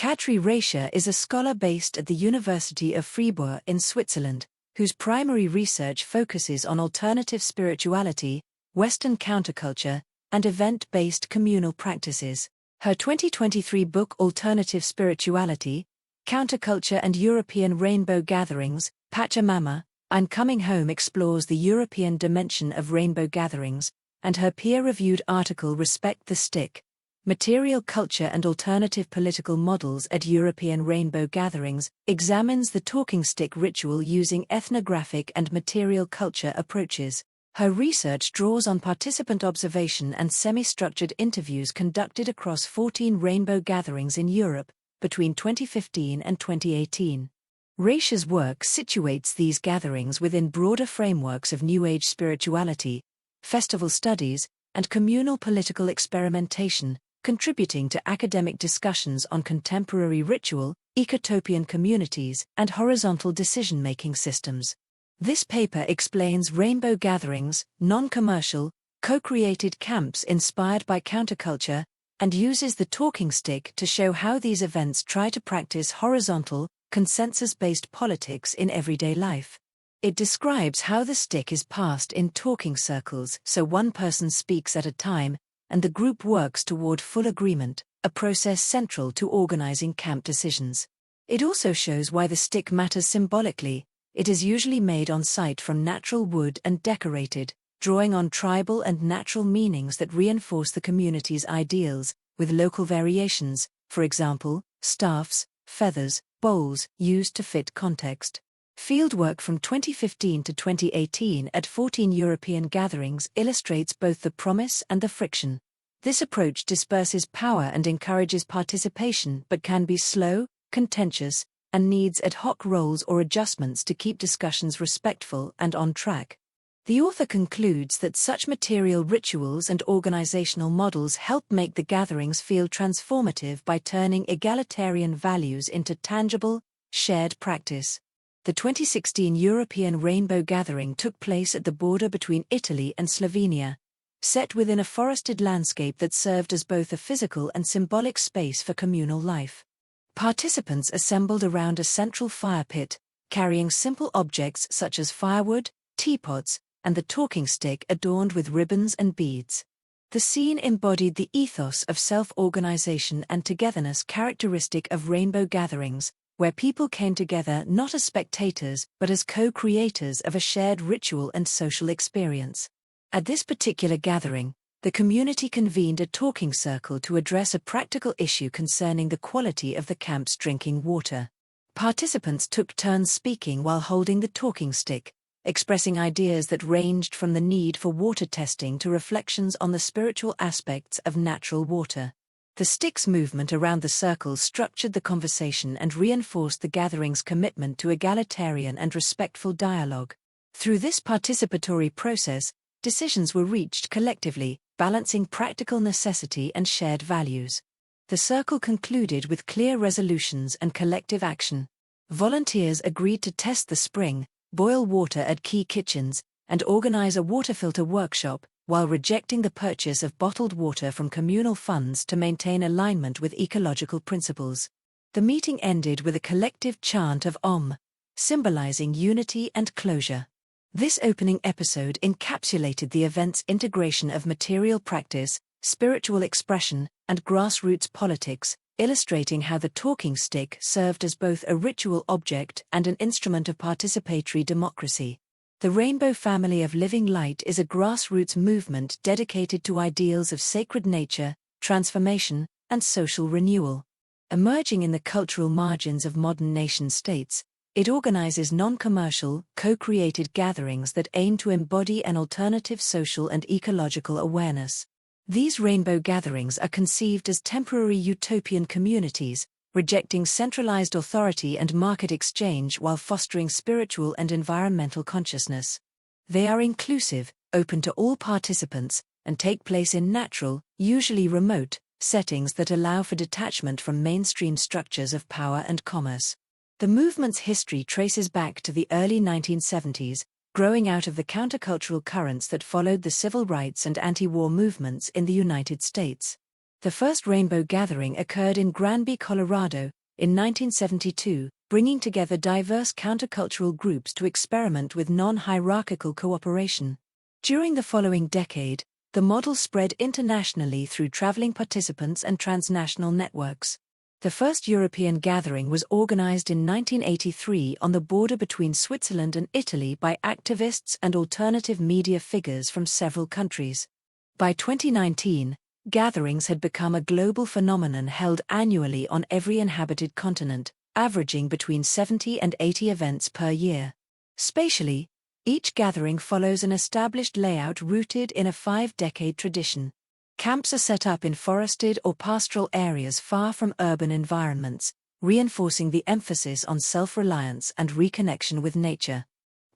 Katri Ratia is a scholar based at the University of Freiburg in Switzerland, whose primary research focuses on alternative spirituality, Western counterculture, and event-based communal practices. Her 2023 book Alternative Spirituality, Counterculture and European Rainbow Gatherings, Pachamama, I'm Coming Home explores the European dimension of rainbow gatherings, and her peer-reviewed article Respect the Stick, Material Culture and Alternative Political Models at European Rainbow Gatherings, examines the talking stick ritual using ethnographic and material culture approaches. Her research draws on participant observation and semi-structured interviews conducted across 14 rainbow gatherings in Europe, between 2015 and 2018. Ratia's work situates these gatherings within broader frameworks of New Age spirituality, festival studies, and communal political experimentation, contributing to academic discussions on contemporary ritual, ecotopian communities, and horizontal decision-making systems. This paper explains rainbow gatherings, non-commercial, co-created camps inspired by counterculture, and uses the talking stick to show how these events try to practice horizontal, consensus-based politics in everyday life. It describes how the stick is passed in talking circles so one person speaks at a time, and the group works toward full agreement, a process central to organizing camp decisions. It also shows why the stick matters symbolically. It is usually made on site from natural wood and decorated, drawing on tribal and natural meanings that reinforce the community's ideals, with local variations, for example, staffs, feathers, bowls, used to fit context. Fieldwork from 2015 to 2018 at 14 European gatherings illustrates both the promise and the friction. This approach disperses power and encourages participation but can be slow, contentious, and needs ad hoc roles or adjustments to keep discussions respectful and on track. The author concludes that such material rituals and organizational models help make the gatherings feel transformative by turning egalitarian values into tangible, shared practice. The 2016 European Rainbow Gathering took place at the border between Italy and Slovenia, set within a forested landscape that served as both a physical and symbolic space for communal life. Participants assembled around a central fire pit, carrying simple objects such as firewood, teapots, and the talking stick adorned with ribbons and beads. The scene embodied the ethos of self-organization and togetherness characteristic of rainbow gatherings, where people came together not as spectators but as co-creators of a shared ritual and social experience. At this particular gathering, the community convened a talking circle to address a practical issue concerning the quality of the camp's drinking water. Participants took turns speaking while holding the talking stick, expressing ideas that ranged from the need for water testing to reflections on the spiritual aspects of natural water. The stick's movement around the circle structured the conversation and reinforced the gathering's commitment to egalitarian and respectful dialogue. Through this participatory process, decisions were reached collectively, balancing practical necessity and shared values. The circle concluded with clear resolutions and collective action. Volunteers agreed to test the spring, boil water at key kitchens, and organize a water filter workshop, while rejecting the purchase of bottled water from communal funds to maintain alignment with ecological principles. The meeting ended with a collective chant of Om, symbolizing unity and closure. This opening episode encapsulated the event's integration of material practice, spiritual expression, and grassroots politics, illustrating how the talking stick served as both a ritual object and an instrument of participatory democracy. The Rainbow Family of Living Light is a grassroots movement dedicated to ideals of sacred nature, transformation, and social renewal. Emerging in the cultural margins of modern nation-states, it organizes non-commercial, co-created gatherings that aim to embody an alternative social and ecological awareness. These rainbow gatherings are conceived as temporary utopian communities, rejecting centralized authority and market exchange while fostering spiritual and environmental consciousness. They are inclusive, open to all participants, and take place in natural, usually remote, settings that allow for detachment from mainstream structures of power and commerce. The movement's history traces back to the early 1970s, growing out of the countercultural currents that followed the civil rights and anti-war movements in the United States. The first rainbow gathering occurred in Granby, Colorado, in 1972, bringing together diverse countercultural groups to experiment with non-hierarchical cooperation. During the following decade, the model spread internationally through traveling participants and transnational networks. The first European gathering was organized in 1983 on the border between Switzerland and Italy by activists and alternative media figures from several countries. By 2019, gatherings had become a global phenomenon held annually on every inhabited continent, averaging between 70 and 80 events per year. Spatially, each gathering follows an established layout rooted in a 5-decade tradition. Camps are set up in forested or pastoral areas far from urban environments, reinforcing the emphasis on self-reliance and reconnection with nature.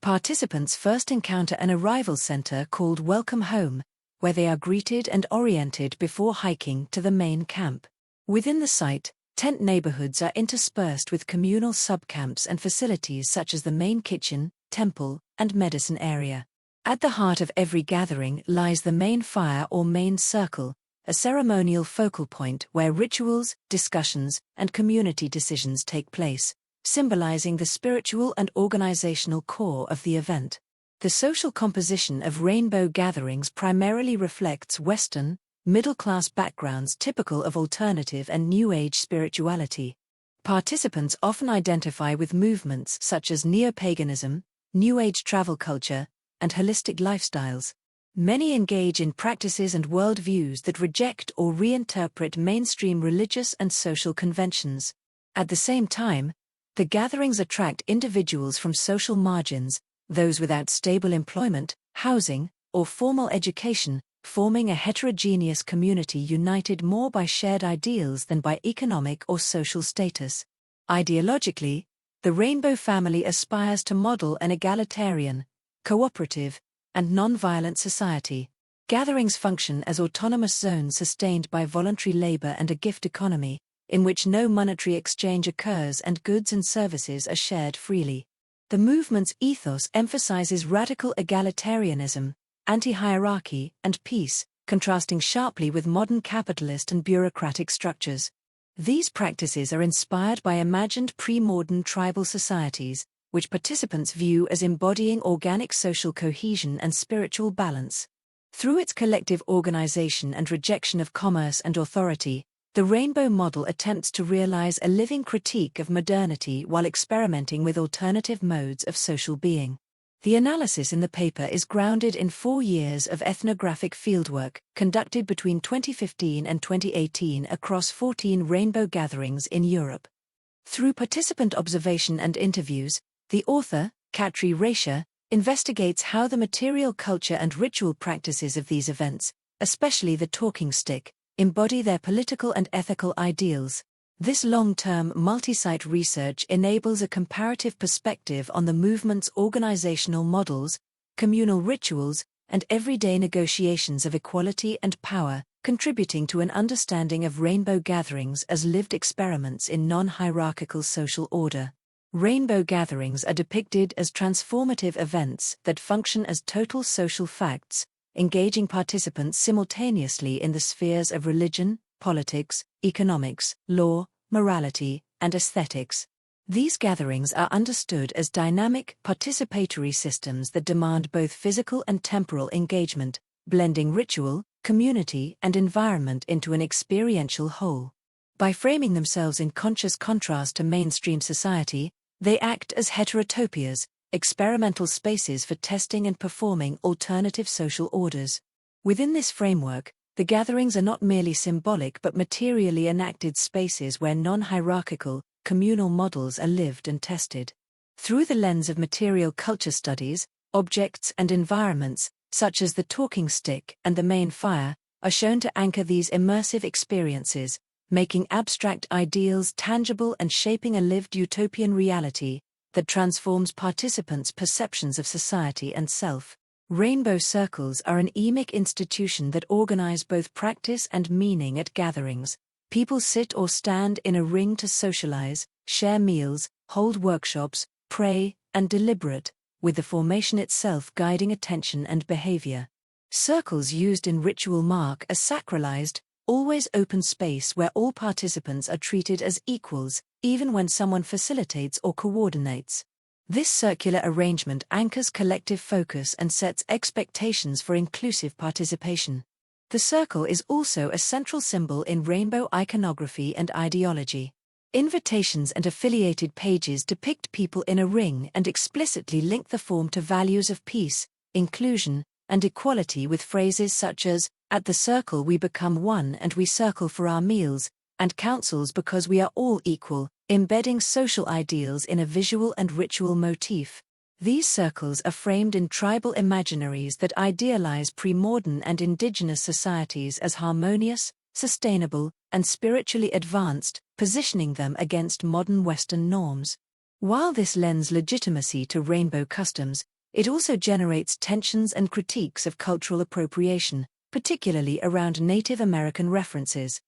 Participants first encounter an arrival center called Welcome Home, where they are greeted and oriented before hiking to the main camp. Within the site, tent neighborhoods are interspersed with communal subcamps and facilities such as the main kitchen, temple, and medicine area. At the heart of every gathering lies the main fire or main circle, a ceremonial focal point where rituals, discussions, and community decisions take place, symbolizing the spiritual and organizational core of the event. The social composition of rainbow gatherings primarily reflects Western, middle-class backgrounds typical of alternative and New Age spirituality. Participants often identify with movements such as neo-paganism, New Age travel culture, and holistic lifestyles. Many engage in practices and worldviews that reject or reinterpret mainstream religious and social conventions. At the same time, the gatherings attract individuals from social margins, those without stable employment, housing, or formal education, forming a heterogeneous community united more by shared ideals than by economic or social status. Ideologically, the Rainbow Family aspires to model an egalitarian, cooperative, and non-violent society. Gatherings function as autonomous zones sustained by voluntary labor and a gift economy, in which no monetary exchange occurs and goods and services are shared freely. The movement's ethos emphasizes radical egalitarianism, anti-hierarchy, and peace, contrasting sharply with modern capitalist and bureaucratic structures. These practices are inspired by imagined pre-modern tribal societies, which participants view as embodying organic social cohesion and spiritual balance. Through its collective organization and rejection of commerce and authority, the Rainbow model attempts to realize a living critique of modernity while experimenting with alternative modes of social being. The analysis in the paper is grounded in 4 years of ethnographic fieldwork conducted between 2015 and 2018 across 14 rainbow gatherings in Europe. Through participant observation and interviews, the author, Katri Ratia, investigates how the material culture and ritual practices of these events, especially the talking stick, embody their political and ethical ideals. This long-term multi-site research enables a comparative perspective on the movement's organizational models, communal rituals, and everyday negotiations of equality and power, contributing to an understanding of rainbow gatherings as lived experiments in non-hierarchical social order. Rainbow gatherings are depicted as transformative events that function as total social facts, engaging participants simultaneously in the spheres of religion, politics, economics, law, morality, and aesthetics. These gatherings are understood as dynamic, participatory systems that demand both physical and temporal engagement, blending ritual, community, and environment into an experiential whole. By framing themselves in conscious contrast to mainstream society, they act as heterotopias, experimental spaces for testing and performing alternative social orders. Within this framework, the gatherings are not merely symbolic but materially enacted spaces where non-hierarchical, communal models are lived and tested. Through the lens of material culture studies, objects and environments, such as the talking stick and the main fire, are shown to anchor these immersive experiences, making abstract ideals tangible and shaping a lived utopian reality that transforms participants' perceptions of society and self. Rainbow circles are an emic institution that organize both practice and meaning at gatherings. People sit or stand in a ring to socialize, share meals, hold workshops, pray, and deliberate, with the formation itself guiding attention and behavior. Circles used in ritual mark as sacralized, always open space where all participants are treated as equals, even when someone facilitates or coordinates. This circular arrangement anchors collective focus and sets expectations for inclusive participation. The circle is also a central symbol in rainbow iconography and ideology. Invitations and affiliated pages depict people in a ring and explicitly link the form to values of peace, inclusion, and equality with phrases such as, "At the circle we become one and we circle for our meals," and "councils because we are all equal," embedding social ideals in a visual and ritual motif. These circles are framed in tribal imaginaries that idealize pre-modern and indigenous societies as harmonious, sustainable, and spiritually advanced, positioning them against modern Western norms. While this lends legitimacy to rainbow customs, it also generates tensions and critiques of cultural appropriation, particularly around Native American references.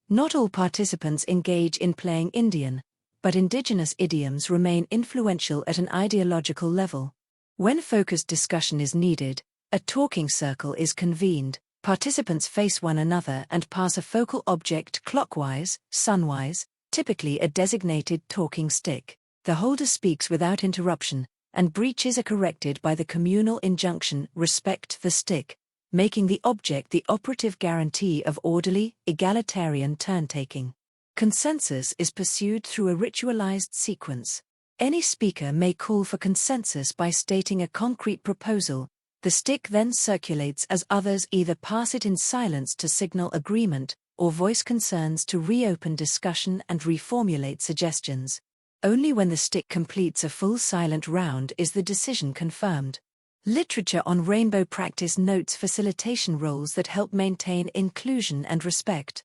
Not all participants engage in playing Indian, but indigenous idioms remain influential at an ideological level. When focused discussion is needed, a talking circle is convened. Participants face one another and pass a focal object clockwise, sunwise, typically a designated talking stick. The holder speaks without interruption, and breaches are corrected by the communal injunction, "Respect the stick," making the object the operative guarantee of orderly, egalitarian turn-taking. Consensus is pursued through a ritualized sequence. Any speaker may call for consensus by stating a concrete proposal. The stick then circulates as others either pass it in silence to signal agreement, or voice concerns to reopen discussion and reformulate suggestions. Only when the stick completes a full silent round is the decision confirmed. Literature on rainbow practice notes facilitation roles that help maintain inclusion and respect.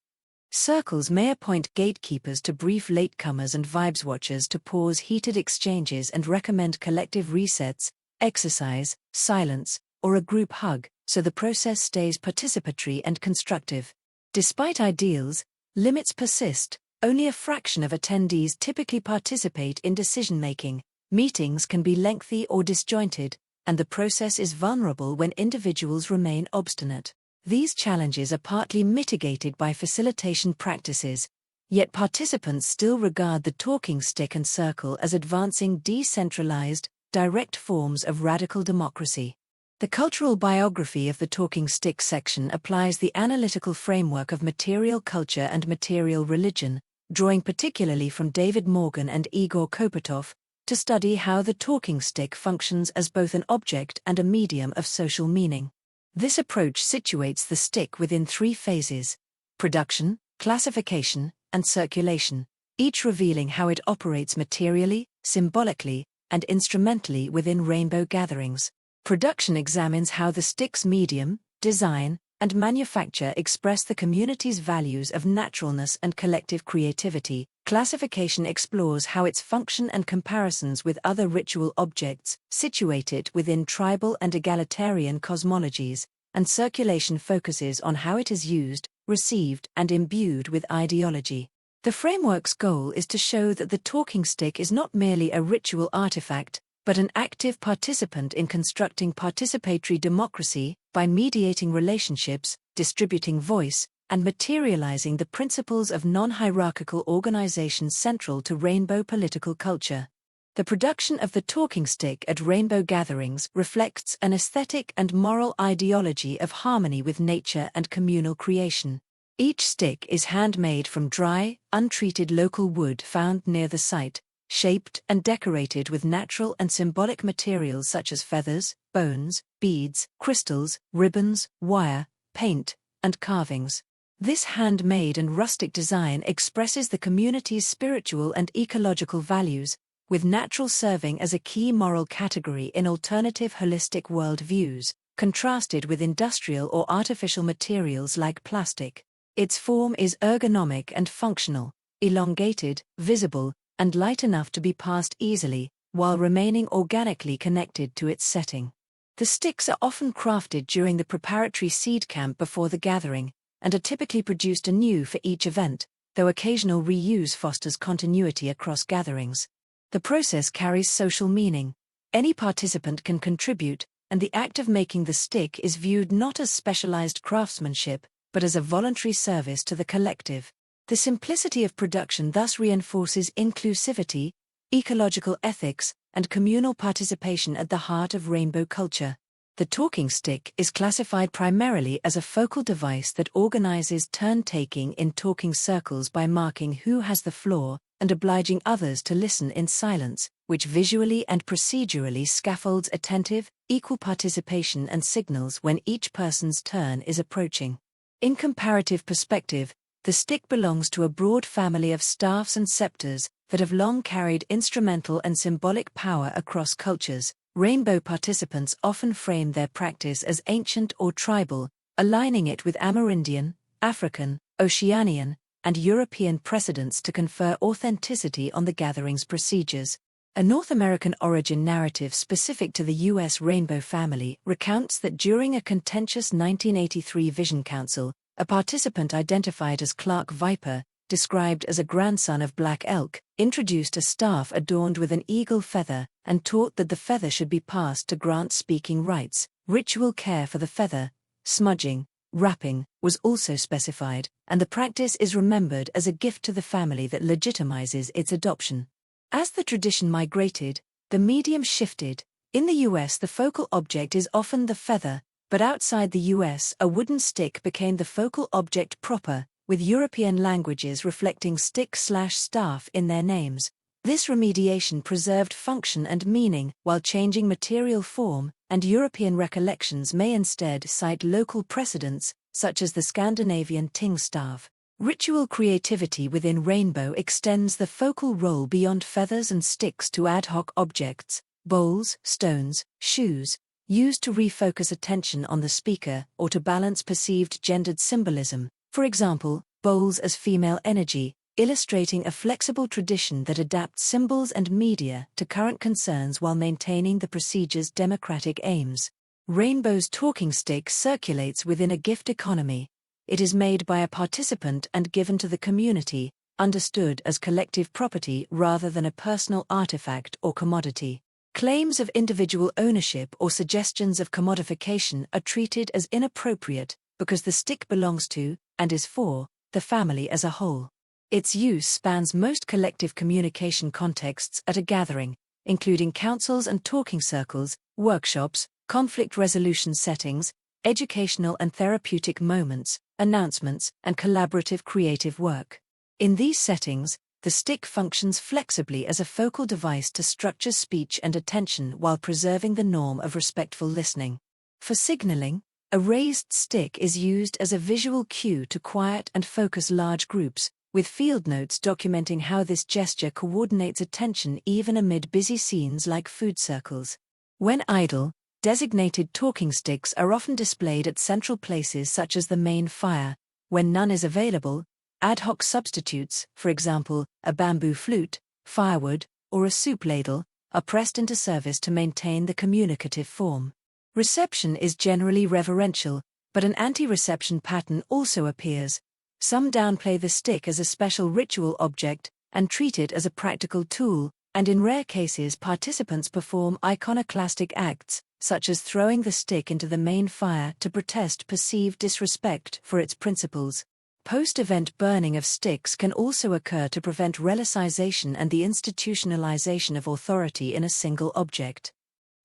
Circles may appoint gatekeepers to brief latecomers and vibes watchers to pause heated exchanges and recommend collective resets, exercise, silence, or a group hug, so the process stays participatory and constructive. Despite ideals, limits persist. Only a fraction of attendees typically participate in decision-making. Meetings can be lengthy or disjointed, and the process is vulnerable when individuals remain obstinate. These challenges are partly mitigated by facilitation practices, yet participants still regard the talking stick and circle as advancing decentralized, direct forms of radical democracy. The cultural biography of the talking stick section applies the analytical framework of material culture and material religion, drawing particularly from David Morgan and Igor Kopatov, to study how the talking stick functions as both an object and a medium of social meaning. This approach situates the stick within three phases: production, classification, and circulation, each revealing how it operates materially, symbolically, and instrumentally within rainbow gatherings. Production examines how the stick's medium, design, and manufacture express the community's values of naturalness and collective creativity. Classification explores how its function and comparisons with other ritual objects situate it within tribal and egalitarian cosmologies, and circulation focuses on how it is used, received, and imbued with ideology. The framework's goal is to show that the talking stick is not merely a ritual artifact, but an active participant in constructing participatory democracy by mediating relationships, distributing voice, and materializing the principles of non-hierarchical organization central to rainbow political culture. The production of the talking stick at rainbow gatherings reflects an aesthetic and moral ideology of harmony with nature and communal creation. Each stick is handmade from dry, untreated local wood found near the site, shaped and decorated with natural and symbolic materials such as feathers, bones, beads, crystals, ribbons, wire, paint, and carvings. This handmade and rustic design expresses the community's spiritual and ecological values, with natural serving as a key moral category in alternative holistic worldviews, contrasted with industrial or artificial materials like plastic. Its form is ergonomic and functional, elongated, visible, and light enough to be passed easily, while remaining organically connected to its setting. The sticks are often crafted during the preparatory seed camp before the gathering, and are typically produced anew for each event, though occasional reuse fosters continuity across gatherings. The process carries social meaning. Any participant can contribute, and the act of making the stick is viewed not as specialized craftsmanship, but as a voluntary service to the collective. The simplicity of production thus reinforces inclusivity, ecological ethics, and communal participation at the heart of rainbow culture. The talking stick is classified primarily as a focal device that organizes turn-taking in talking circles by marking who has the floor and obliging others to listen in silence, which visually and procedurally scaffolds attentive, equal participation and signals when each person's turn is approaching. In comparative perspective, the stick belongs to a broad family of staffs and scepters that have long carried instrumental and symbolic power across cultures. Rainbow participants often frame their practice as ancient or tribal, aligning it with Amerindian, African, Oceanian, and European precedents to confer authenticity on the gathering's procedures. A North American origin narrative specific to the U.S. rainbow family recounts that during a contentious 1983 Vision Council, a participant identified as Clark Viper, described as a grandson of Black Elk, introduced a staff adorned with an eagle feather, and taught that the feather should be passed to grant speaking rights. Ritual care for the feather, smudging, wrapping, was also specified, and the practice is remembered as a gift to the family that legitimizes its adoption. As the tradition migrated, the medium shifted. In the US, the focal object is often the feather, but outside the US, a wooden stick became the focal object proper, with European languages reflecting stick/staff in their names. This remediation preserved function and meaning while changing material form, and European recollections may instead cite local precedents, such as the Scandinavian ting staff. Ritual creativity within rainbow extends the focal role beyond feathers and sticks to ad hoc objects, bowls, stones, shoes, used to refocus attention on the speaker or to balance perceived gendered symbolism. For example, bowls as female energy, illustrating a flexible tradition that adapts symbols and media to current concerns while maintaining the procedure's democratic aims. Rainbow's talking stick circulates within a gift economy. It is made by a participant and given to the community, understood as collective property rather than a personal artifact or commodity. Claims of individual ownership or suggestions of commodification are treated as inappropriate because the stick belongs to, and is for, the family as a whole. Its use spans most collective communication contexts at a gathering, including councils and talking circles, workshops, conflict resolution settings, educational and therapeutic moments, announcements, and collaborative creative work. In these settings, the stick functions flexibly as a focal device to structure speech and attention while preserving the norm of respectful listening. For signaling, a raised stick is used as a visual cue to quiet and focus large groups, with field notes documenting how this gesture coordinates attention even amid busy scenes like food circles. When idle, designated talking sticks are often displayed at central places such as the main fire. When none is available, ad hoc substitutes, for example, a bamboo flute, firewood, or a soup ladle, are pressed into service to maintain the communicative form. Reception is generally reverential, but an anti-reception pattern also appears. Some downplay the stick as a special ritual object and treat it as a practical tool, and in rare cases participants perform iconoclastic acts, such as throwing the stick into the main fire to protest perceived disrespect for its principles. Post-event burning of sticks can also occur to prevent relicization and the institutionalization of authority in a single object.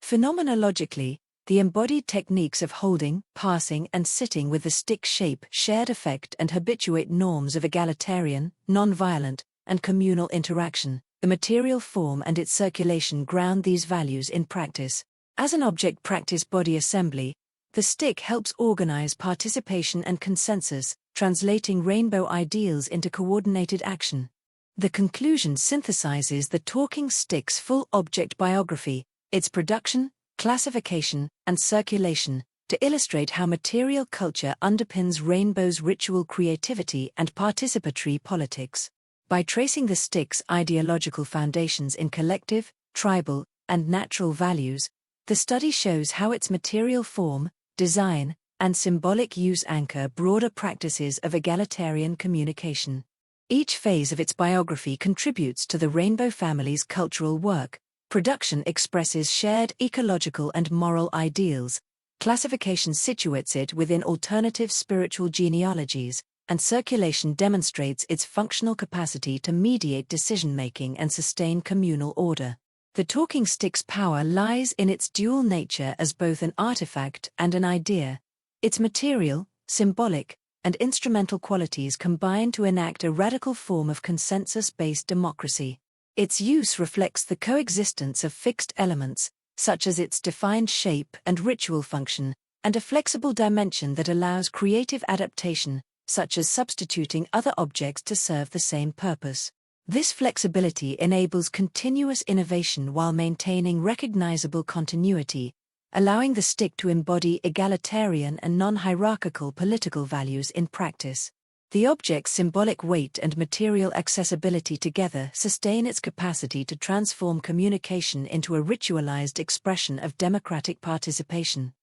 Phenomenologically, the embodied techniques of holding, passing, and sitting with the stick shape shared effect and habituate norms of egalitarian, non-violent, and communal interaction. The material form and its circulation ground these values in practice. As an object practice body assembly, the stick helps organize participation and consensus, translating rainbow ideals into coordinated action. The conclusion synthesizes the talking stick's full object biography, its production, classification, and circulation, to illustrate how material culture underpins rainbow's ritual creativity and participatory politics. By tracing the stick's ideological foundations in collective, tribal, and natural values, the study shows how its material form, design, and symbolic use anchor broader practices of egalitarian communication. Each phase of its biography contributes to the rainbow family's cultural work. Production expresses shared ecological and moral ideals, Classification situates it within alternative spiritual genealogies, and circulation demonstrates its functional capacity to mediate decision-making and sustain communal order. The talking stick's power lies in its dual nature as both an artifact and an idea. Its material, symbolic, and instrumental qualities combine to enact a radical form of consensus-based democracy. Its use reflects the coexistence of fixed elements, such as its defined shape and ritual function, and a flexible dimension that allows creative adaptation, such as substituting other objects to serve the same purpose. This flexibility enables continuous innovation while maintaining recognizable continuity, allowing the stick to embody egalitarian and non-hierarchical political values in practice. The object's symbolic weight and material accessibility together sustain its capacity to transform communication into a ritualized expression of democratic participation.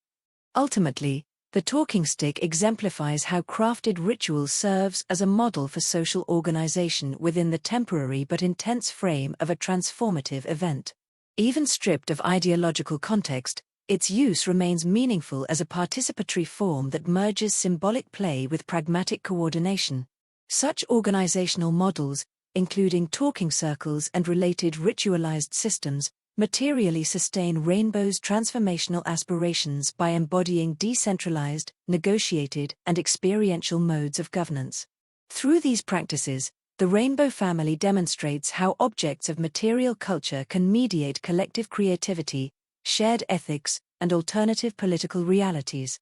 Ultimately, the talking stick exemplifies how crafted ritual serves as a model for social organization within the temporary but intense frame of a transformative event. Even stripped of ideological context, its use remains meaningful as a participatory form that merges symbolic play with pragmatic coordination. Such organizational models, including talking circles and related ritualized systems, materially sustain Rainbow's transformational aspirations by embodying decentralized, negotiated, and experiential modes of governance. Through these practices, the Rainbow family demonstrates how objects of material culture can mediate collective creativity, shared ethics, and alternative political realities.